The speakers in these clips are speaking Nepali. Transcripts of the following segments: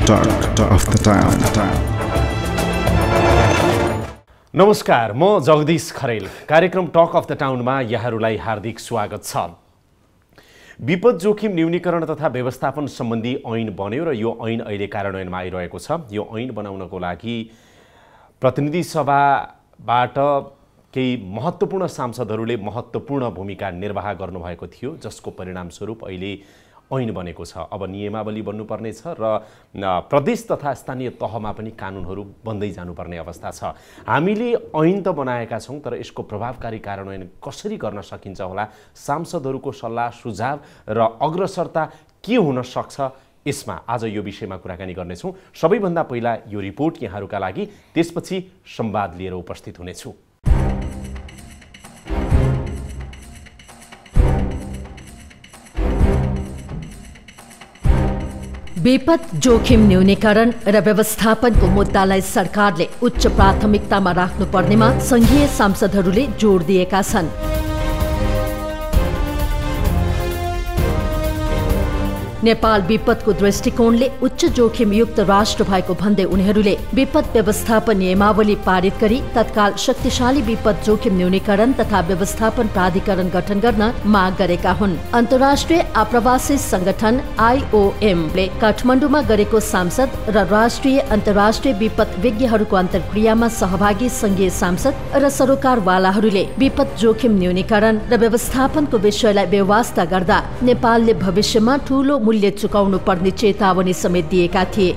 Talk of the Town. नमस्कार, म जगदीश खरेल। कार्यक्रम टक अफ द टाउनमा यहाँहरूलाई हार्दिक स्वागत छ। विपद जोखिम न्यूनीकरण तथा व्यवस्थापन सम्बन्धी ऐन बन्यो र यो ऐन अहिले कार्यान्वयनमा आइरहेको छ। यो ऐन बनाउनको लागि प्रतिनिधि सभाबाट केही महत्त्वपूर्ण सांसदहरूले महत्त्वपूर्ण भूमिका निर्वाह गर्नुभएको थियो, जसको परिणामस्वरूप अहिले ऐन बनेको छ। अब नियमावली बन्नुपर्ने छ र प्रदेश तथा स्थानीय तहमा पनि कानुनहरू बन्दै जानुपर्ने अवस्था छ। हामीले ऐन त बनाएका छौँ, तर यसको प्रभावकारी कार्यान्वयन कसरी गर्न सकिन्छ होला, सांसदहरूको सल्लाह सुझाव र अग्रसरता के हुन सक्छ, यसमा आज यो विषयमा कुराकानी गर्नेछौँ। सबैभन्दा पहिला यो रिपोर्ट यहाँहरूका लागि, त्यसपछि संवाद लिएर उपस्थित हुनेछु। विपद जोखिम न्यूनीकरण र व्यवस्थापनको मुद्दालाई सरकारले उच्च प्राथमिकतामा राख्नुपर्नेमा संघीय सांसदहरूले जोड दिएका छन्। नेपाल विपदको दृष्टिकोणले उच्च जोखिमयुक्त राष्ट्र भएको भन्दै उनीहरूले विपद व्यवस्थापन नियमावली पारित गरी तत्काल शक्तिशाली विपद जोखिम न्यूनीकरण तथा व्यवस्थापन प्राधिकरण गठन गर्न माग गरेका हुन्। अन्तर्राष्ट्रिय आप्रवासी संगठन IOMले काठमाडौँमा गरेको सांसद र राष्ट्रिय अन्तर्राष्ट्रिय विपद विज्ञहरूको अन्तर्क्रियामा सहभागी संघीय सांसद र सरोकारवालाहरूले विपद जोखिम न्यूनीकरण र व्यवस्थापनको विषयलाई बेवास्ता गर्दा नेपालले भविष्यमा ठूलो मूल्य चुकाउनु पर्ने चेतावनी समेत दिएका थिए।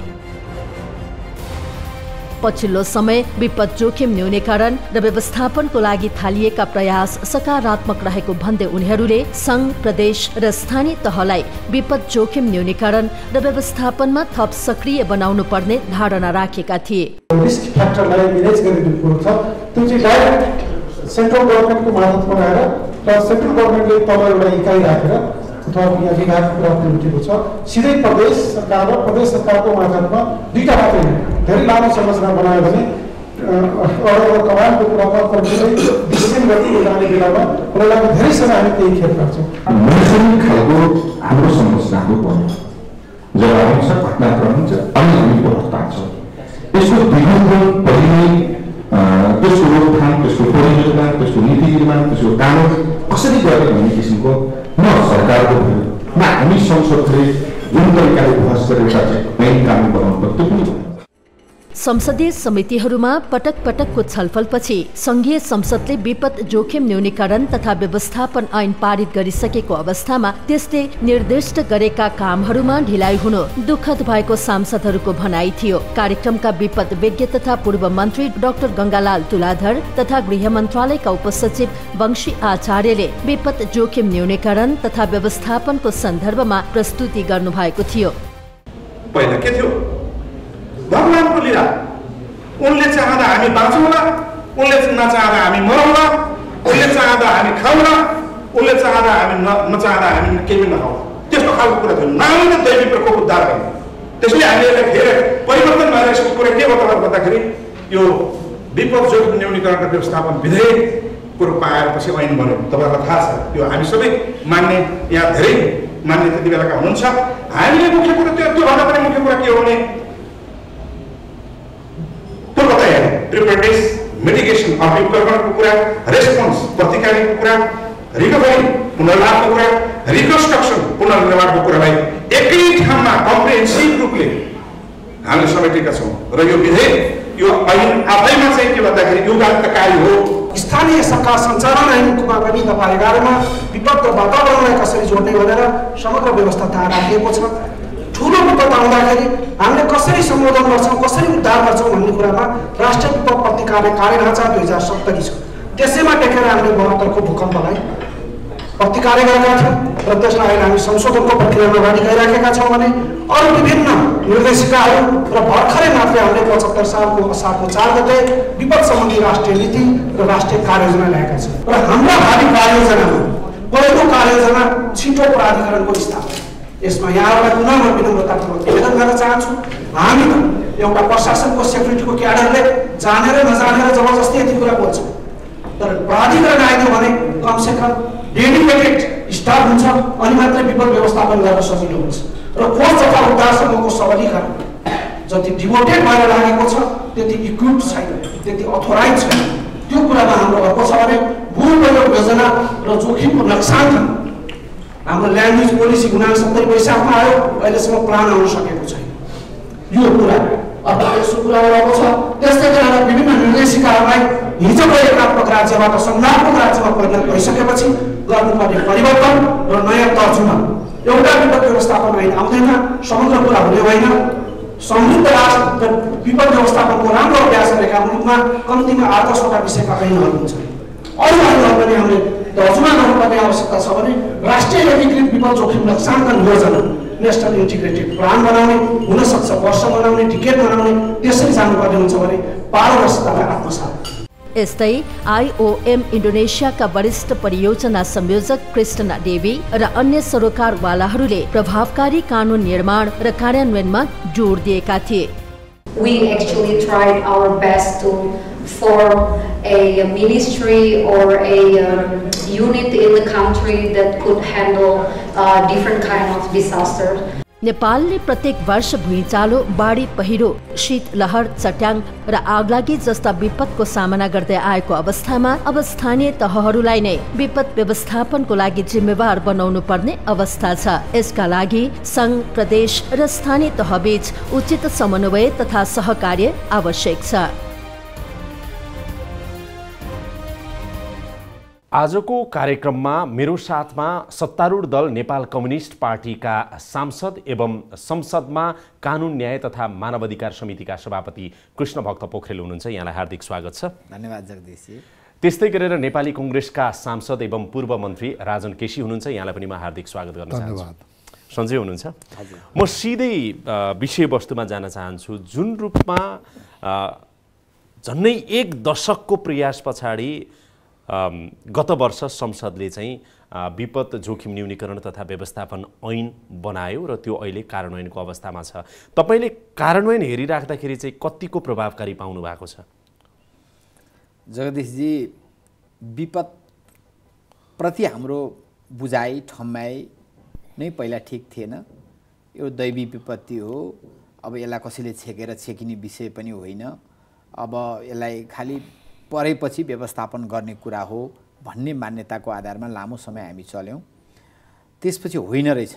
पछिल्लो समय विपद जोखिम न्यूनीकरण र व्यवस्थापनको लागि थालिएका प्रयास सकारात्मक रहेको भन्दै उनीहरूले संघ, प्रदेश र स्थानीय तहलाई विपद जोखिम न्यूनीकरण र व्यवस्थापनमा थप सक्रिय बनाउनु पर्ने धारणा राखेका थिए। रिस्क फ्याक्टरलाई म्यानेज गर्ने कुरो छ, त्यो चाहिँ डाइरेक्ट सेन्ट्रल गभर्नमेन्टको मार्फत बनाएर र सेन्ट्रल गभर्नमेन्टले तल एउटा इकाइ राखेर अथवा यहाँ विभागको कुरा उठेको छ, सिधै प्रदेश सरकार र प्रदेश सरकारको मार्फतमा दुईटा मात्रै धेरै लामो संरचना बनायो भने कमानको कुरामा डिसिजन गर्ने जाने बेलामा उनीहरूलाई धेरै समय हामी त्यही खेल गर्छौँ। मोनिटरिङ खालको हाम्रो संरचनाको बन्यो, जब आवश्यक घटनाक्रम हुन्छ अनि हामी प्रभाव पार्छ। यसको विभिन्न पहिले त्यसको रोकथाम, त्यसको परियोजना, त्यसको नीति निर्माण, त्यसको कानुन कसरी गर्ने भन्ने किसिमको न सरकारको भयो न हामी संसदले जुन तरिकाले बहस गरेर चाहिँ कानुन बनाउनु पर्छ, त्यो पनि संसदीय समितिहरूमा पटक पटकको छलफलपछि संघीय संसदले विपद जोखिम न्यूनीकरण तथा व्यवस्थापन ऐन पारित गरिसकेको अवस्थामा त्यसले निर्दिष्ट गरेका कामहरूमा ढिलाइ हुनु दुःखद भएको सांसदहरूको भनाइ थियो। कार्यक्रमका विपद विज्ञ तथा पूर्व मन्त्री डाक्टर गंगालाल तुलाधर तथा गृह मन्त्रालयका उपसचिव वंशी आचार्यले विपद जोखिम न्यूनीकरण तथा व्यवस्थापनको सन्दर्भमा प्रस्तुति गर्नुभएको थियो। पहिला के थियो, भगवानको लीला, उनले चाहँदा हामी बाँचौँला, उनले नचाहँदा हामी मरौँला, उनले चाहँदा हामी खाउँला, उनले चाहँदा हामी नचाहँदा हामी केही नखाउँला, त्यस्तो खालको कुरा थियो। नामले दैवी प्रकोप उद्धार गर्ने। त्यसले हामीले धेरै परिवर्तन भएर यसको कुरा के बताउनु भन्दाखेरि यो विपद जोखिम न्यूनीकरण र व्यवस्थापन विधेयकको रूपमा आएपछि ऐन बन्यो। तपाईँलाई थाहा छ, यो हामी सबै मान्ने, यहाँ धेरै मान्ने त्यति बेलाका हुनुहुन्छ। हामीले मुख्य कुरा त्योभन्दा पनि मुख्य कुरा के हो भने पूर्व तयारी, प्रिपेयर्डनेस, मिटिगेसन, अभिकरणको कुरा, रेस्पोन्स, प्रतिकारीको कुरा, रिकभरी, पुनर्लाभको कुरा, रिकन्स्ट्रक्सन, पुनर्निर्माणको कुरालाई एकै ठाउँमा कम्प्रिहेन्सिभ रूपले हामीले समेटेका छौँ। र यो विधेयक, यो ऐन आफैमा चाहिँ के भन्दाखेरि युगान्तकारी हो। स्थानीय सरकार सञ्चालन ऐनको पनि तपाईँ 11मा विपद र वातावरणलाई कसरी जोड्ने भनेर समग्र व्यवस्था तयार राखिएको छ। ठुलो विपद आउँदाखेरि हामीले कसरी सम्बोधन गर्छौँ, कसरी उद्धार गर्छौँ भन्ने कुरामा राष्ट्रिय विपद प्रतिकारले कार्यढाँचा 2070 छ। त्यसैमा टेकेर हामीले 72को भूकम्पलाई प्रतिकार गरेका थियौँ र त्यसलाई हामी संशोधनको प्रक्रियामा अगाडि गइराखेका छौँ भने अरू विभिन्न निर्देशिकाहरू र भर्खरै मात्रै हामीले 75 सालको असारको 4 गते विपद सम्बन्धी राष्ट्रिय नीति र राष्ट्रिय कार्ययोजना ल्याएका छौँ। र हाम्रा भावी कार्ययोजनामा पहिलो कार्ययोजना छिटो प्राधिकरणको स्थापना। यसमा यहाँहरूलाई पुनः म विनम्रतापूर्वक निवेदन गर्न चाहन्छु, हामी एउटा प्रशासनको सेक्युरिटीको क्याडरले जानेर नजानेर जबरजस्ती यति कुरा बोल्छ, तर प्राधिकरण आइदियो भने कमसे कम डेडिकेटेड स्टाफ हुन्छ अनि मात्रै विपद व्यवस्थापन गर्न सजिलो हुन्छ र खोज तथा उद्धारसँगको सबलीकरण जति डिभोटेड भएर लागेको छ त्यति इक्विप्ड छैन, त्यति अथोराइज छैन। त्यो कुरामा हाम्रो हक छ भने भूल प्रयोग योजना र जोखिमको नक्साङ्कन हाम्रो ल्यान्ड युज पोलिसी 69 वैशाखमा आयो, अहिलेसम्म प्लान आउन सकेको छैन। यो कुरा अब यसो कुरा भएको छ। त्यस्तै गरेर विभिन्न निर्देशिकाहरूलाई हिजो एकात्मक राज्यबाट संज्ञात्मक राज्यमा परिणत भइसकेपछि गर्नुपर्ने परिवर्तन र नयाँ तर्जुमा एउटा विपद व्यवस्थापन ऐन आउँदैन, समग्र कुरा हुने होइन। समृद्ध राष्ट्र विपद व्यवस्थापनको राम्रो अभ्यास गरेका मुलुकमा कम्तीमा 8-10वटा विषयका ऐनहरू हुन्छ। अरू ऐनहरू पनि हामीले तर्जुमा गर्नुपर्ने आवश्यकता छ भने राष्ट्रिय एकीकृत विपद जोखिम नक्साङ्कन योजना, नेसनल इन्टिग्रेटेड प्लान बनाउने, हुनसक्छ वर्ष बनाउने, टिकेट बनाउने, त्यसरी जानुपर्ने हुन्छ भने पारदर्शितालाई आत्मसात। यस्तै आइओएम इन्डोनेसियाका वरिष्ठ परियोजना संयोजक कृष्णा देवी र अन्य सरोकारवालाहरूले प्रभावकारी कानुन निर्माण र कार्यान्वयनमा जोड दिएका थिए। We actually tried our best to form a ministry or a unit in the country that could handle different kind of disasters. नेपालले प्रत्येक वर्ष भुइँचालो, बाढी पहिरो, शीत लहर, चट्याङ र आगलागी जस्ता विपदको सामना गर्दै आएको अवस्थामा अब स्थानीय तहहरूलाई नै विपद व्यवस्थापनको लागि जिम्मेवार बनाउनु पर्ने अवस्था छ। यसका लागि संघ, प्रदेश र स्थानीय तहबीच उचित समन्वय तथा सहकार्य आवश्यक छ। आजको कार्यक्रममा मेरो साथमा सत्तारूढ दल नेपाल कम्युनिस्ट पार्टीका सांसद एवं संसदमा कानुन न्याय तथा मानवाधिकार समितिका सभापति कृष्ण भक्त पोखरेल हुनुहुन्छ। यहाँलाई हार्दिक स्वागत छ। धन्यवाद जगदीशजी। त्यस्तै गरेर नेपाली कांग्रेसका सांसद एवं पूर्व मन्त्री राजन केसी हुनुहुन्छ। यहाँलाई पनि म हार्दिक स्वागत गर्न चाहन्छु। सञ्जय हुनुहुन्छ। म सिधै विषयवस्तुमा जान चाहन्छु। जुन रूपमा झन्नै 1 दशकको प्रयास पछाडि गत वर्ष संसदले चाहिँ विपद जोखिम न्यूनीकरण तथा व्यवस्थापन ऐन बनायो र त्यो अहिले कार्यान्वयनको अवस्थामा छ। तपाईले कार्यान्वयन हेरिराख्दाखेरि चाहिँ कतिको प्रभावकारी पाउनु भएको छ? जगदीशजी, विपद प्रति हाम्रो बुझाइ ठम्याइ नै पहिला ठिक थिएन। यो दैवी विपत्ति हो, अब यसलाई कसैले छेकेर छेकिने विषय पनि होइन। अब यसलाई खालि परेपछि व्यवस्थापन गर्ने कुरा हो भन्ने मान्यताको आधारमा लामो समय हामी चल्यौँ। त्यसपछि होइन रहेछ,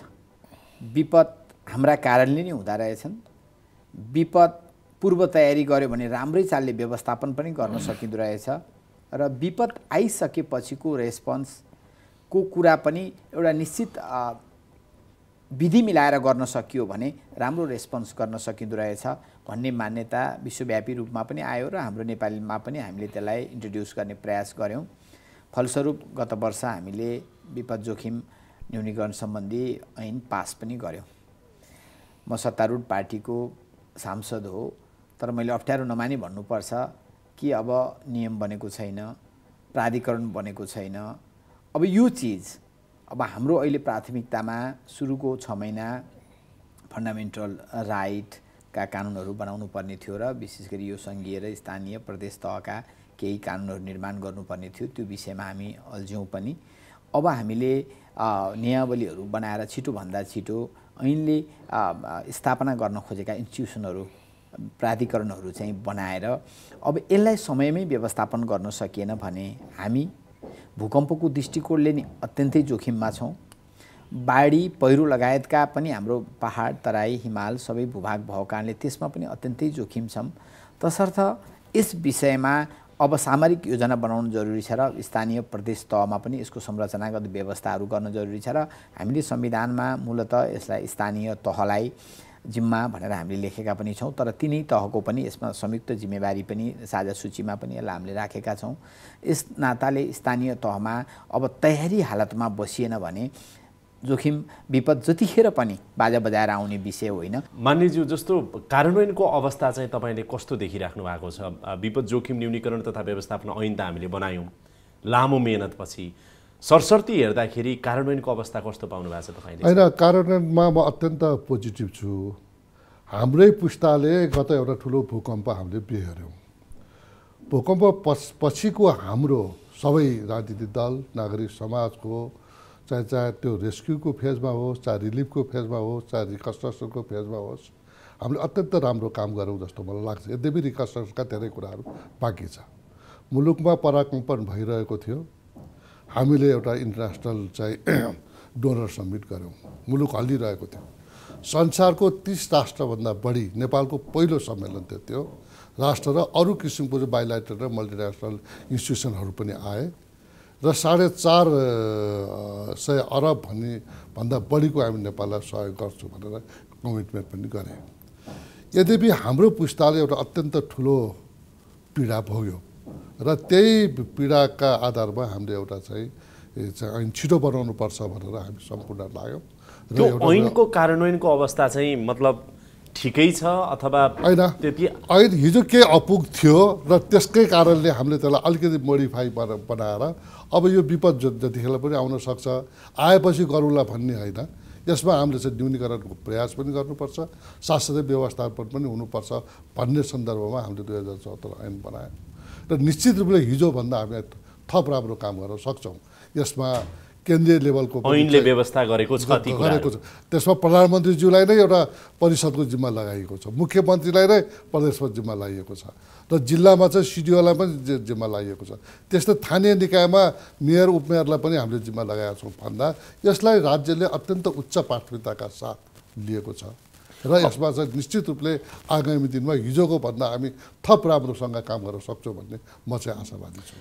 विपद हाम्रा कारणले नै हुँदा रहेछन्। विपद पूर्व तयारी गर्यो भने राम्रै चालले व्यवस्थापन पनि गर्न सकिँदो रहेछ र विपद आइसकेपछिको रेस्पोन्सको कुरा पनि एउटा निश्चित विधि मिलाएर गर्न सकियो भने राम्रो रेस्पोन्स गर्न सकिँदो रहेछ भन्ने मान्यता विश्वव्यापी रूपमा पनि आयो र हाम्रो नेपालीमा पनि हामीले त्यसलाई इन्ट्रोड्युस गर्ने प्रयास गऱ्यौँ। फलस्वरूप गत वर्ष हामीले विपद जोखिम न्यूनीकरण सम्बन्धी ऐन पास पनि गऱ्यौँ। म सत्तारूढ पार्टीको सांसद हो, तर मैले अप्ठ्यारो नमानी भन्नुपर्छ कि अब नियम बनेको छैन, प्राधिकरण बनेको छैन। अब यो चिज अब हाम्रो अहिले प्राथमिकतामा सुरुको 6 महिना फन्डामेन्टल राइटका कानुनहरू बनाउनु पर्ने थियो र विशेष गरी यो सङ्घीय र स्थानीय प्रदेश तहका केही कानुनहरू निर्माण गर्नुपर्ने थियो। त्यो विषयमा हामी अल्झ्यौँ पनि। अब हामीले नियमावलीहरू बनाएर छिटोभन्दा छिटो ऐनले स्थापना गर्न खोजेका इन्स्टिट्युसनहरू, प्राधिकरणहरू चाहिँ बनाएर अब यसलाई समयमै व्यवस्थापन गर्न सकिएन भने हामी भूकम्पको दृष्टिकोणले नि अत्यन्तै जोखिममा छौँ। बाढी पहिरो लगायतका पनि हाम्रो पहाड, तराई, हिमाल सबै भूभाग भएको कारणले त्यसमा पनि अत्यन्तै जोखिम छौँ। तसर्थ यस विषयमा अब सामरिक योजना बनाउनु जरुरी छ र स्थानीय प्रदेश तहमा पनि यसको संरचनागत व्यवस्थाहरू गर्न जरुरी छ र हामीले संविधानमा मूलतः यसलाई स्थानीय तहलाई जिम्मा भनेर हामीले लेखेका पनि छौँ। तर तिनै तहको पनि यसमा संयुक्त जिम्मेवारी पनि साझा सूचीमा पनि यसलाई हामीले राखेका छौँ। यस नाताले स्थानीय तहमा अब तयारी हालतमा बसिएन भने जोखिम विपद जतिखेर पनि बाजा बजाएर आउने विषय होइन। मान्यज्यू, जस्तो कार्यान्वयनको अवस्था चाहिँ तपाईँले कस्तो देखिराख्नु भएको छ? विपद जोखिम न्यूनीकरण तथा व्यवस्थापन ऐन त हामीले बनायौँ लामो मेहनतपछि, सरसर्ती हेर्दाखेरि कार्यान्वयनको अवस्था कस्तो पाउनु भएको छ तपाईँले? होइन, कार्यान्वयनमा म अत्यन्त पोजिटिभ छु। हाम्रै पुस्ताले गत एउटा ठुलो भूकम्प हामीले बिहोर्यौँ। भूकम्प पछिको हाम्रो सबै राजनीतिक दल, नागरिक समाजको, चाहे त्यो रेस्क्युको फेजमा होस्, चाहे रिलिफको फेजमा होस्, चाहे रिकन्स्ट्रक्सनको फेजमा होस्, हामीले अत्यन्त राम्रो काम गऱ्यौँ जस्तो मलाई लाग्छ। यद्यपि रिकन्स्ट्रक्सनका धेरै कुराहरू बाँकी छ। मुलुकमा पराकम्पन भइरहेको थियो, हामीले एउटा इन्टरनेसनल चाहिँ डोनर सब्मिट गऱ्यौँ, मुलुक हल्लिरहेको थियो। संसारको 30 राष्ट्रभन्दा बढी नेपालको पहिलो सम्मेलन थियो त्यो राष्ट्र र अरू किसिमको चाहिँ बाइलेटरल र मल्टिनेसनल इन्स्टिट्युसनहरू पनि आए र 450 अरब भन्दा बढीको हामी नेपाललाई सहयोग गर्छौँ भनेर कमिटमेन्ट पनि गरे। यद्यपि हाम्रो पुस्ताले एउटा अत्यन्त ठुलो पीडा भोग्यो र त्यही पीडाका आधारमा हामीले एउटा चाहिँ ऐन छिटो बनाउनुपर्छ भनेर हामी सम्पूर्ण लाग्यौँ। त्यो ऐनको कार्यान्वयनको अवस्था चाहिँ मतलब ठिकै छ अथवा होइन? ऐन हिजो के अपुग थियो र त्यसकै कारणले हामीले त्यसलाई अलिकति मोडिफाई बनाएर अब यो विपद जतिखेर पनि आउन सक्छ, आएपछि गरौँला भन्ने होइन। यसमा हामीले चाहिँ न्यूनीकरणको प्रयास पनि गर्नुपर्छ, साथसाथै व्यवस्थापन पनि हुनुपर्छ भन्ने सन्दर्भमा हामीले 2074 ऐन बनायौँ र निश्चित रूपले हिजोभन्दा हामी थप राम्रो काम गर्न सक्छौँ। यसमा केन्द्रीय लेभलको ऐनले व्यवस्था गरेको छ, त्यसमा प्रधानमन्त्रीज्यूलाई नै एउटा परिषदको जिम्मा लगाइएको छ, मुख्यमन्त्रीलाई नै प्रदेशमा जिम्मा लगाइएको छ र जिल्लामा चाहिँ सिडिओलाई पनि जिम्मा लगाइएको छ। त्यस्तै स्थानीय निकायमा मेयर उपमेयरलाई पनि हामीले जिम्मा लगाएका छौँ भन्दा यसलाई राज्यले अत्यन्त उच्च प्राथमिकताका साथ लिएको छ र यसमा चाहिँ निश्चित रूपले आगामी दिनमा हिजोको भन्दा हामी थप राम्रोसँग काम गर्न सक्छौँ भन्ने म चाहिँ आशावादी छु।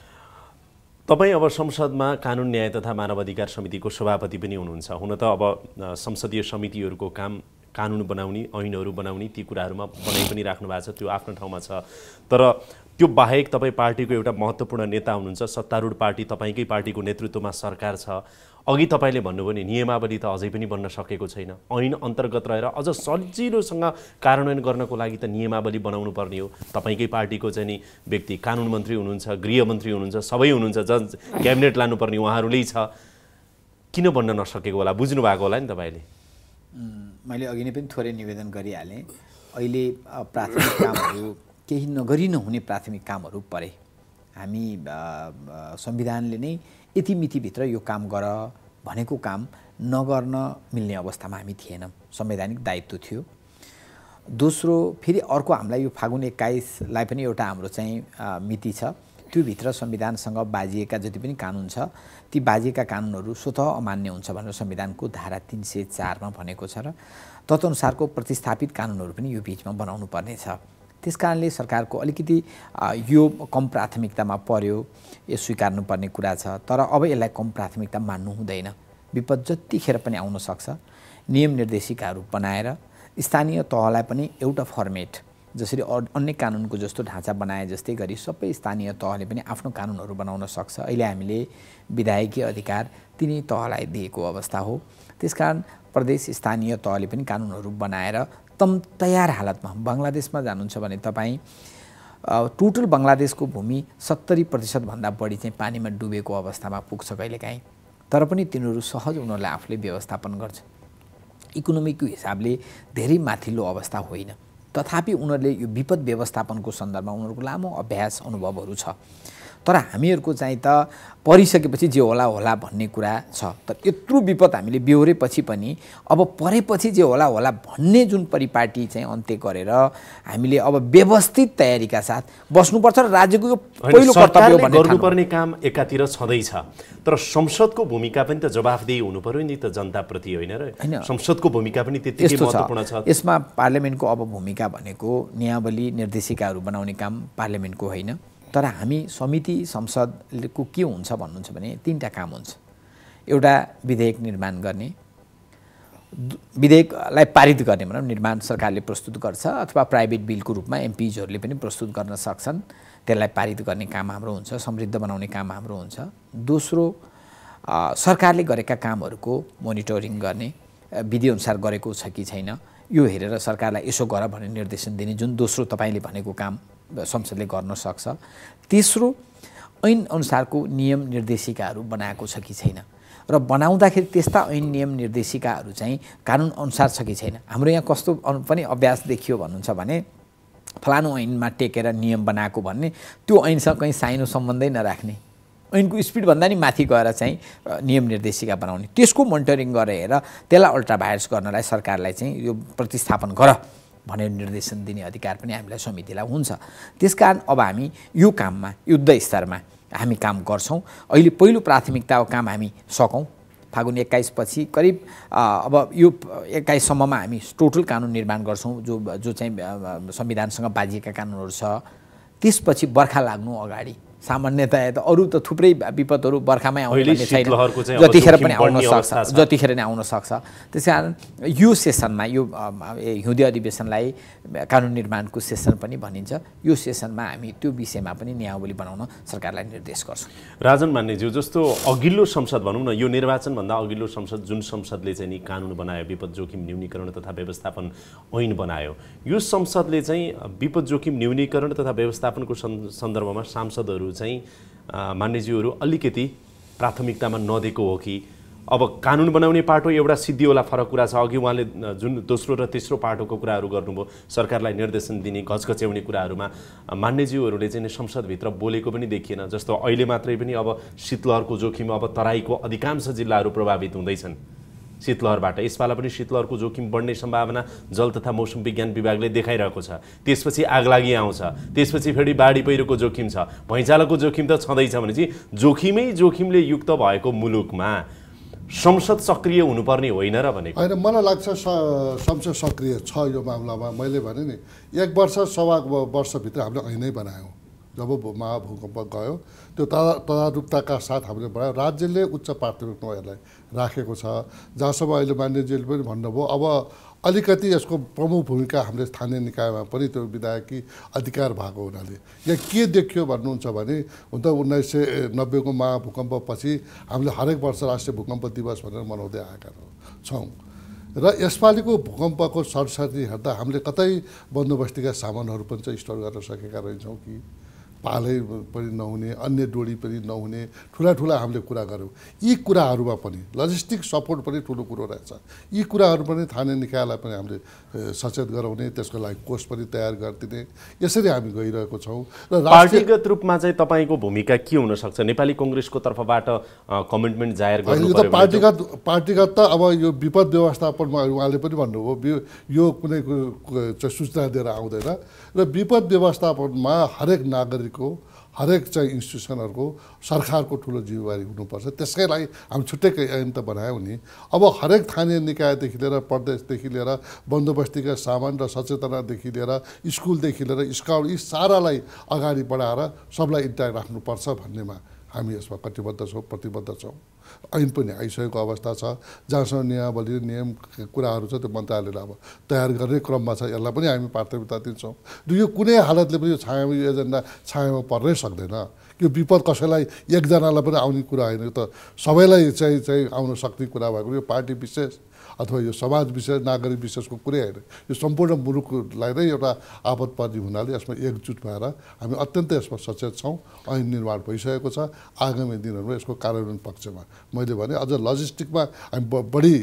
तपाईँ अब संसदमा कानुन न्याय तथा मानव अधिकार समितिको सभापति पनि हुनुहुन्छ। हुन त अब संसदीय समितिहरूको काम कानुन बनाउने, ऐनहरू बनाउने, ती कुराहरूमा बनाइ पनि राख्नु भएको छ, त्यो आफ्नो ठाउँमा छ। तर त्यो बाहेक तपाईँ पार्टीको एउटा महत्त्वपूर्ण नेता हुनुहुन्छ, सत्तारूढ पार्टी तपाईँकै पार्टीको नेतृत्वमा सरकार छ। अघि तपाईँले भन्नुभयो नि नियमावली त अझै पनि बन्न सकेको छैन, ऐन अन्तर्गत रहेर अझ सजिलोसँग कार्यान्वयन गर्नको लागि त नियमावली बनाउनु पर्ने हो। तपाईँकै पार्टीको चाहिँ नि व्यक्ति कानुन मन्त्री हुनुहुन्छ, गृहमन्त्री हुनुहुन्छ, सबै हुनुहुन्छ, क्याबिनेट लानुपर्ने उहाँहरूले छ, किन बन्न नसकेको होला? बुझ्नु भएको होला नि तपाईँले। मैले अघि नै पनि थोरै निवेदन गरिहालेँ, अहिले प्राथमिक कामहरू केही नगरी नहुने प्राथमिक कामहरू परे। हामी संविधानले नै यति मितिभित्र यो काम गर भनेको काम नगर्न मिल्ने अवस्थामा हामी थिएनौँ, संवैधानिक दायित्व थियो। दोस्रो फेरि अर्को हामीलाई यो फागुन 21लाई पनि एउटा हाम्रो चाहिँ मिति छ, त्योभित्र संविधानसँग बाजिएका जति पनि कानुन छ ती बाजिएका कानुनहरू स्वतः अमान्य हुन्छ भनेर संविधानको धारा 304 भनेको छ र तदनुसारको प्रतिस्थापित कानुनहरू पनि यो बिचमा बनाउनु पर्ने छ। त्यसकारणले सरकारको अलिकति यो कम प्राथमिकतामा पर्यो, यो स्वीकार्नुपर्ने कुरा छ। तर अब यसलाई कम प्राथमिकता मान्नु हुँदैन, विपद जतिखेर पनि आउन सक्छ। नियम निर्देशिकाहरू बनाएर स्थानीय तहलाई पनि एउटा फर्मेट, जसरी अन्य कानुनको जस्तो ढाँचा बनाए जस्तै गरी सबै स्थानीय तहले पनि आफ्नो कानुनहरू बनाउन सक्छ। अहिले हामीले विधायकीय अधिकार तिनै तहलाई दिएको अवस्था हो। त्यसकारण प्रदेश स्थानीय तहले पनि कानुनहरू बनाएर तयार हालतमा बङ्गलादेशमा जानुहुन्छ भने तपाईँ टोटल बङ्गलादेशको भूमि 70% भन्दा बढी चाहिँ पानीमा डुबेको अवस्थामा पुग्छ कहिलेकाहीँ, तर पनि तिनीहरू सहज उनीहरूले आफूले व्यवस्थापन गर्छ। इकोनोमीको हिसाबले धेरै माथिल्लो अवस्था होइन, तथापि उनीहरूले यो विपद व्यवस्थापनको सन्दर्भमा उनीहरूको लामो अभ्यास अनुभवहरू छ। तर हामीहरूको चाहिँ त परिसकेपछि जे होला होला भन्ने कुरा छ। तर यत्रो विपद हामीले बेहोरेपछि पनि अब परेपछि जे होला होला भन्ने जुन परिपाटी चाहिँ अन्त्य गरेर हामीले अब व्यवस्थित तयारीका साथ बस्नुपर्छ र राज्यको यो पहिलो कर्तव्य भन्ने गर्नुपर्ने काम एकातिर छँदैछ। तर संसदको भूमिका पनि त जवाफदेही हुनु पर्यो नि त जनताप्रति, होइन र? संसदको भूमिका पनि त्यतिकै महत्त्वपूर्ण छ। यसमा पार्लियामेन्टको अब भूमिका भनेको नियमावली निर्देशिकाहरू बनाउने काम पार्लियामेन्टको होइन। तर हामी समिति संसदको के हुन्छ भन्नुहुन्छ भने तीनटा काम हुन्छ। एउटा विधेयक निर्माण गर्ने, विधेयकलाई पारित गर्ने भनौँ, निर्माण सरकारले प्रस्तुत गर्छ अथवा प्राइभेट बिलको रूपमा एमपीजहरूले पनि प्रस्तुत गर्न सक्छन्, त्यसलाई पारित गर्ने काम हाम्रो हुन्छ, समृद्ध बनाउने काम हाम्रो हुन्छ। दोस्रो सरकारले गरेका कामहरूको मोनिटरिङ गर्ने, विधिअनुसार गरेको छ कि छैन यो हेरेर सरकारलाई यसो गर भनेर निर्देशन दिने, जुन दोस्रो तपाईँले भनेको काम संसदले गर्न सक्छ। तेस्रो ऐन अनुसारको नियम निर्देशिकाहरू बनाएको छ कि छैन र बनाउँदाखेरि त्यस्ता ऐन नियम निर्देशिकाहरू चाहिँ कानुन अनुसार छ कि छैन। हाम्रो यहाँ कस्तो पनि अभ्यास देखियो भन्नुहुन्छ भने फलानु ऐनमा टेकेर नियम बनाएको भन्ने, त्यो ऐनसँग कहीँ साइनो सम्बन्धै नराख्ने, ऐनको स्पिडभन्दा नि माथि गएर चाहिँ नियम निर्देशिका बनाउने, त्यसको मोनिटरिङ गरेर त्यसलाई अल्ट्राभाइरेट्स गर्नलाई सरकारलाई चाहिँ यो प्रतिस्थापन गर भनेर निर्देशन दिने अधिकार पनि हामीलाई समितिलाई हुन्छ। त्यसकारण अब हामी यो काममा युद्ध स्तरमा हामी काम गर्छौँ। अहिले पहिलो प्राथमिकताको काम हामी सकौँ। फागुन 21 पछि करिब अब यो 21 सम्ममा हामी टोटल कानुन निर्माण गर्छौँ जो चाहिँ संविधानसँग बाजिएका कानुनहरू छ। त्यसपछि बर्खा लाग्नु अगाडि सामान्यतया त अरू त थुप्रै विपदहरू बर्खामै आउने भन्ने छैन, जतिखेर पनि आउन सक्छ, जतिखेर नै आउन सक्छ। त्यसकारण यो सेसनमा यो हिउँदे अधिवेशनलाई कानुन निर्माणको सेसन पनि भनिन्छ, यो सेसनमा हामी त्यो विषयमा पनि नियमावली बनाउन सरकारलाई निर्देश गर्छौँ। राजन मान्नेज्यू, जस्तो अघिल्लो संसद भनौँ न, यो निर्वाचनभन्दा अघिल्लो संसद जुन संसदले चाहिँ नि कानुन बनायो, विपद जोखिम न्यूनीकरण तथा व्यवस्थापन ऐन बनायो, यो संसदले चाहिँ विपद जोखिम न्यूनीकरण तथा व्यवस्थापनको सन्दर्भमा सांसदहरू चाहिँ मान्यज्यूहरू अलिकति प्राथमिकतामा नदिएको हो कि अब कानुन बनाउने पाटो एउटा सिद्धिओला फरक कुरा छ। अघि उहाँले जुन दोस्रो र तेस्रो पाटोको कुराहरू गर्नुभयो, सरकारलाई निर्देशन दिने घचघच्याउने कुराहरूमा मान्यज्यूहरूले चाहिँ संसदभित्र बोलेको पनि देखिएन। जस्तो अहिले मात्रै पनि अब शीतलहरको जोखिम, अब तराईको अधिकांश जिल्लाहरू प्रभावित हुँदैछन् शीतलहरबाट। यसपाला पनि शीतलहरको जोखिम बढ्ने सम्भावना जल तथा मौसम विज्ञान विभागले देखाइरहेको छ। त्यसपछि आगलागी आउँछ, त्यसपछि फेरि बाढी पहिरोको जोखिम छ, भैँचालोको जोखिम त छँदैछ भनेपछि जोखिमले युक्त भएको मुलुकमा संसद सक्रिय हुनुपर्ने होइन र भनेको होइन। मलाई लाग्छ संसद सक्रिय छ यो मामलामा। मैले भने नि 1 वर्ष सवा वर्षभित्र हामीले ऐनै बनायौँ। जब महाभूकम्प गयो त्यो तदारुकताका साथ हामीले बनायो। राज्यले उच्च प्राथमिकतामा यसलाई राखेको छ। जहाँसम्म अहिले मान्यज्यूले पनि भन्नुभयो, अब अलिकति यसको प्रमुख भूमिका हामीले स्थानीय निकायमा पनि त्यो विधायकी अधिकार भएको हुनाले यहाँ के देखियो भन्नुहुन्छ भने, हुन त 1990 को महाभूकम्पपछि हामीले हरेक वर्ष राष्ट्रिय भूकम्प दिवस भनेर मनाउँदै आएका छौँ र यसपालिको भूकम्पको सरसर्ती हेर्दा हामीले कतै बन्दोबस्तीका सामानहरू पनि चाहिँ स्टोर गर्न सकेका रहेछौँ कि पालै पनि नहुने, अन्य डोरी पनि नहुने, ठुला हामीले कुरा गऱ्यौँ। यी कुराहरूमा पनि लजिस्टिक सपोर्ट पनि ठुलो कुरो रहेछ। यी कुराहरू पनि स्थानीय निकायलाई पनि हामीले सचेत गराउने, त्यसको लागि कोष पनि तयार गरिदिने, यसरी हामी गइरहेको छौँ। र पार्टीगत रूपमा चाहिँ तपाईँको भूमिका के हुनसक्छ? नेपाली कङ्ग्रेसको तर्फबाट कमिटमेन्ट जाहेर गर्नु पर्यो। पार्टीगत त अब यो विपद व्यवस्थापनमा उहाँले पनि भन्नुभयो, यो कुनै सूचना दिएर आउँदैन र विपद व्यवस्थापनमा हरेक नागरिकको, हरेक चाहिँ इन्स्टिट्युसनहरूको, सरकारको ठुलो जिम्मेवारी हुनुपर्छ। त्यसकै लागि हामी छुट्टै ऐन त बनायौँ नि। अब हरेक स्थानीय निकायदेखि लिएर, प्रदेशदेखि लिएर, बन्दोबस्तीका सामान र सचेतनादेखि लिएर, स्कुलदेखि लिएर स्काउट, यी सारालाई अगाडि बढाएर सबलाई इन्ट्याक्ट राख्नुपर्छ भन्नेमा हामी यसमा कटिबद्ध छौँ, प्रतिबद्ध छौँ। ऐन पनि आइसकेको अवस्था छ। जहाँसँग नियमावली, नियम कुराहरू छ त्यो मन्त्रालयले अब तयार गर्ने क्रममा छ। यसलाई पनि हामी प्राथमिकता दिन्छौँ। यो कुनै हालतले पनि यो छायामा, यो एजेन्डा छायामा पर्नै सक्दैन। यो विपद कसैलाई एकजनालाई पनि आउने कुरा होइन, यो त सबैलाई चाहिँ आउन सक्ने कुरा भएको। यो पार्टी विशेष अथवा यो समाज विशेष, नागरिक विशेषको कुरै होइन, यो सम्पूर्ण मुलुकलाई नै एउटा आपद पर्ने हुनाले यसमा एकजुट भएर हामी अत्यन्तै यसमा सचेत छौँ। ऐन निर्माण भइसकेको छ। आगामी दिनहरूमा यसको कार्यान्वयन पक्षमा मैले भने अझ लजिस्टिकमा हामी बढी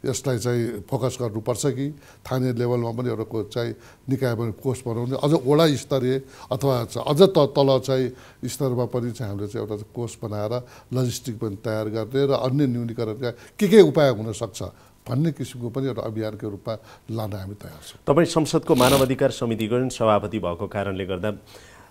यसलाई चाहिँ फोकस गर्नुपर्छ कि स्थानीय लेभलमा पनि एउटा चाहिँ निकाय पनि कोष बनाउने, अझ वडा स्तरीय अथवा अझ तल चाहिँ स्तरमा पनि चाहिँ हामीले चाहिँ एउटा कोष बनाएर लजिस्टिक पनि तयार गर्ने र अन्य न्यूनीकरणका के उपाय हुनसक्छ भन्ने किसिमको पनि एउटा अभियानको रूपमा लान हामी तयार छौँ। तपाईँ संसदको मानव अधिकार समितिको सभापति भएको कारणले गर्दा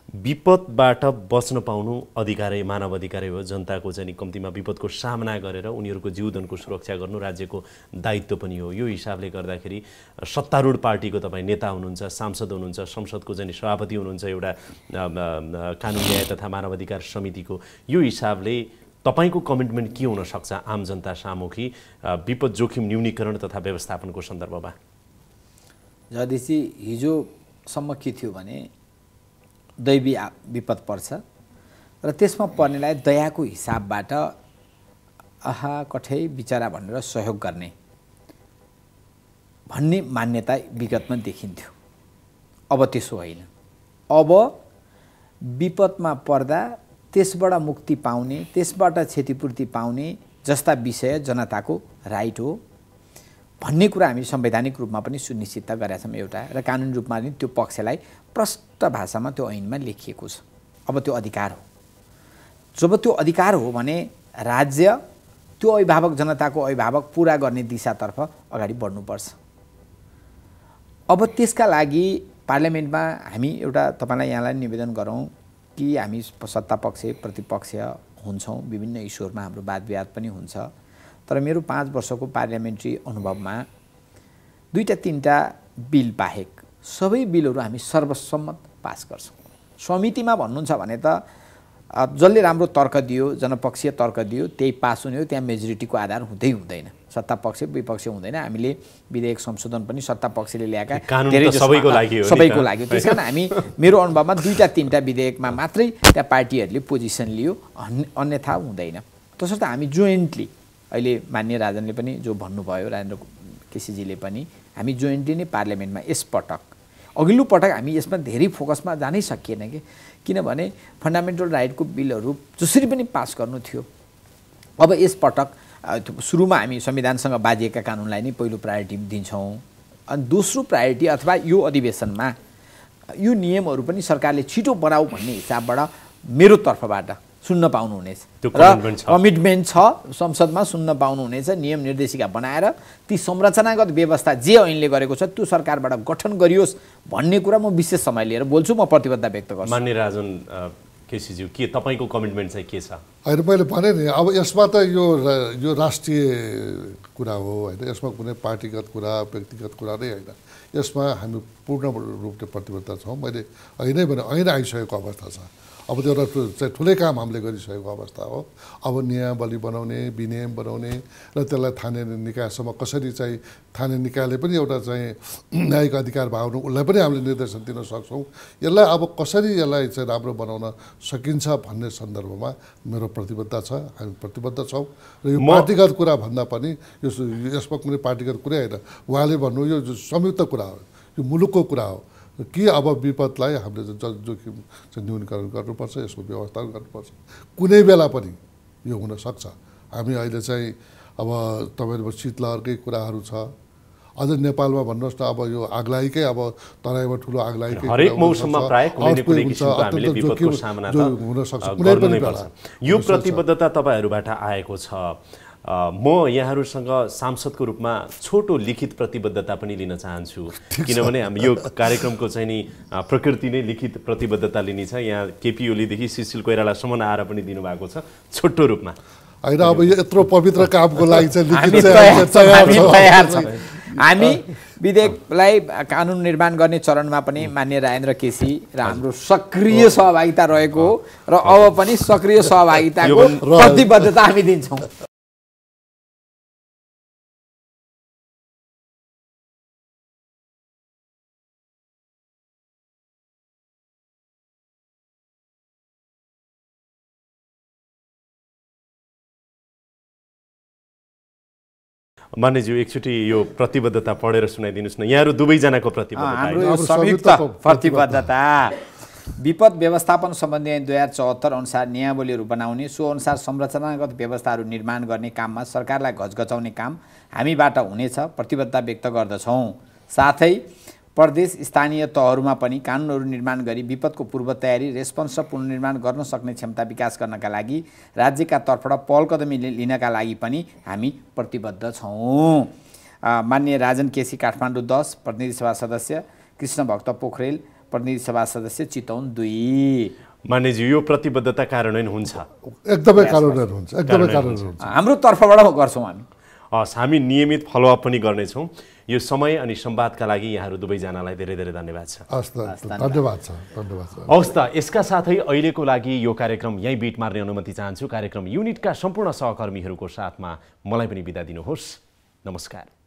विपदबाट बच्न पाउनु अधिकारै, मानव अधिकारै हो। जनताको चाहिँ कम्तीमा विपदको सामना गरेर उनीहरूको जीवनको सुरक्षा गर्नु राज्यको दायित्व पनि हो। यो हिसाबले गर्दाखेरि सत्तारूढ पार्टीको तपाईँ नेता हुनुहुन्छ, सांसद हुनुहुन्छ, संसदको चाहिँ सभापति हुनुहुन्छ एउटा कानुन न्याय तथा मानव अधिकार समितिको। यो हिसाबले तपाईको कमिटमेन्ट के हुन सक्छ आम जनता सामुखी विपद जोखिम न्यूनीकरण तथा व्यवस्थापनको सन्दर्भमा? जगदीशजी, हिजोसम्म के थियो भने दैवी विपद पर्छ र त्यसमा पर्नेलाई दयाको हिसाबबाट आहा कठै बिचरा भनेर सहयोग गर्ने भन्ने मान्यता विगतमा देखिन्थ्यो। अब त्यसो होइन। अब विपदमा पर्दा त्यसबाट मुक्ति पाउने, त्यसबाट क्षतिपूर्ति पाउने जस्ता विषय जनताको राइट हो भन्ने कुरा हामी संवैधानिक रूपमा पनि सुनिश्चित गरेका छौँ एउटा, र कानुनी रूपमा पनि त्यो पक्षलाई प्रष्ट भाषामा त्यो ऐनमा लेखिएको छ। अब त्यो अधिकार हो। जब त्यो अधिकार हो भने राज्य त्यो अभिभावक, जनताको अभिभावक पुरा गर्ने दिशातर्फ अगाडि बढ्नुपर्छ। अब त्यसका लागि पार्लियामेन्टमा हामी एउटा तपाईँलाई यहाँलाई निवेदन गरौँ कि हामी सत्तापक्ष प्रतिपक्ष हुन्छौँ, विभिन्न इस्युहरूमा हाम्रो वाद विवाद पनि हुन्छ, तर मेरो 5 वर्षको पार्लियामेन्ट्री अनुभवमा 2-3टा बिल बाहेक सबै बिलहरू हामी सर्वसम्मत पास गर्छौँ। समितिमा भन्नुहुन्छ भने त जसले राम्रो तर्क दियो, जनपक्षीय तर्क दियो त्यही पास हुने हो, त्यहाँ मेजोरिटीको आधार हुँदैन, सत्तापक्ष विपक्ष हुँदैन। हामीले विधेयक संशोधन पनि सत्तापक्षले ल्याएका धेरै सबैको लागि हो। त्यसकारण हामी मेरो अनुभवमा 2-3टा विधेयकमा मात्रै त्यहाँ पार्टीहरूले पोजिसन लियो, अन्यथा हुँदैन। तसर्थ हामी जोइन्टली अहिले माननीय राजनले पनि जो भन्नुभयो, राजेन्द्र केसीजीले पनि, हामी जोइन्टली नै पार्लियामेन्टमा यसपटक अघिल्लो पटक हामी यसमा धेरै फोकसमा जानै सकिएन किनभने फन्डामेन्टल राइटको बिलहरू जसरी पनि पास गर्नु थियो। अब यसपटक सुरुमा हामी संविधानसँग बाजिएका कानुनलाई नै पहिलो प्रायोरिटी दिन्छौँ, अनि दोस्रो प्रायोरिटी अथवा यो अधिवेशनमा यो नियमहरू पनि सरकारले छिटो बनाऊ भन्ने हिसाबबाट मेरो तर्फबाट सुन्न पाउनुहुनेछ र कमिटमेन्ट छ, संसदमा सुन्न पाउनुहुनेछ। नियम निर्देशिका बनाएर ती संरचनागत व्यवस्था जे ऐनले गरेको छ त्यो सरकारबाट गठन गरियोस् भन्ने कुरा म विशेष समय लिएर बोल्छु, म प्रतिबद्धता व्यक्त गर्छु। माननीय राजन केसीज्यू, के तपाईँको कमिटमेन्ट चाहिँ के छ? होइन, मैले भने नि अब यसमा त यो राष्ट्रिय कुरा हो होइन, यसमा कुनै पार्टीगत कुरा व्यक्तिगत कुरा नै होइन, यसमा हामी पूर्ण रूपले प्रतिबद्ध छौँ। मैले ऐनै भने ऐन आइसकेको अवस्था छ। अब त्यो एउटा चाहिँ ठुलै काम हामीले गरिसकेको अवस्था हो। अब नियमावली बनाउने, विनियम बनाउने र त्यसलाई थाने निकायसम्म कसरी चाहिँ थाने निकायले पनि एउटा चाहिँ न्यायिक अधिकार भावना उसलाई पनि हामीले निर्देशन दिन सक्छौँ। यसलाई अब कसरी यसलाई चाहिँ राम्रो बनाउन सकिन्छ भन्ने सन्दर्भमा मेरो प्रतिबद्धता छ, हामी प्रतिबद्ध छौँ। र यो पार्टीगत कुरा भन्दा पनि यसमा कुनै पार्टीगत कुरै होइन, उहाँले भन्नु यो संयुक्त कुरा हो, यो मुलुकको कुरा हो कि अब विपदलाई हामीले जोखिम चाहिँ न्यूनीकरण गर्नुपर्छ, यसको व्यवस्था गर्नुपर्छ। कुनै बेला पनि यो हुनसक्छ। हामी अहिले चाहिँ अब तपाईँको शीतलहरकै कुराहरू छ, अझ नेपालमा भन्नुहोस् न अब यो आगलागीकै अब तराईमा ठुलो आगलागीकै हरेक मौसममा प्राय कुनै न कुनै किसिमको हामीले विपदको सामना गर्नै पर्छ। यो प्रतिबद्धता तपाईँहरूबाट आएको छ। म यहाँहरूसँग सांसदको रूपमा छोटो लिखित प्रतिबद्धता पनि लिन चाहन्छु, किनभने हामी यो कार्यक्रमको चाहिँ नि प्रकृति नै लिखित प्रतिबद्धता लिने छ। यहाँ केपी ओलीदेखि सुशील कोइरालासम्म आएर पनि दिनुभएको छ छोटो रूपमा। होइन, अब यो यत्रो पवित्र कामको लागि चाहिँ हामी विधेयकलाई कानुन निर्माण गर्ने चरणमा पनि माननीय राजेन्द्र केसी र हाम्रो सक्रिय सहभागिता रहेको हो र अब पनि सक्रिय सहभागिताको प्रतिबद्धता हामी दिन्छौँ। मान्यज्यू, एकचोटि यो प्रतिबद्धता पढेर सुनाइदिनुहोस् न, यहाँहरू दुवैजनाको प्रतिबद्धता। हाम्रो संयुक्त प्रतिबद्धता विपद व्यवस्थापन सम्बन्धी ऐन 2074 अनुसार नियमावलीहरू बनाउने, सो अनुसार संरचनागत व्यवस्थाहरू निर्माण गर्ने काममा सरकारलाई घचघचाउने काम हामीबाट हुनेछ, प्रतिबद्धता व्यक्त गर्दछौँ। साथै प्रदेश स्थानीय तहहरूमा पनि कानुनहरू निर्माण गरी विपदको पूर्व तयारी, रेस्पोन्स र पुनर्निर्माण गर्न सक्ने क्षमता विकास गर्नका लागि राज्यका तर्फबाट पहल कदमी लिनका लागि पनि हामी प्रतिबद्ध छौँ। माननीय राजन केसी काठमाडौँ 10 प्रतिनिधि सभा सदस्य, कृष्ण भक्त पोखरेल प्रतिनिधि सभा सदस्य चितवन 2। मान्यज्यू, यो प्रतिबद्धता कार्यान्वयन हुन्छ? एकदमै कार्यान्वयन हुन्छ, एकदमै कार्यान्वयन हुन्छ। हाम्रो तर्फबाट गर्छौँ हामी। हस्, हामी नियमित फलोअप पनि गर्नेछौँ। यो समय अनि संवादका लागि यहाँहरू दुवैजनालाई धेरै धेरै धन्यवाद छ। धन्यवाद छ। हवस् त, यसका साथै अहिलेको लागि यो कार्यक्रम यहीँ बिट मार्ने अनुमति चाहन्छु। कार्यक्रम युनिटका सम्पूर्ण सहकर्मीहरूको साथमा मलाई पनि बिदा दिनुहोस्। नमस्कार।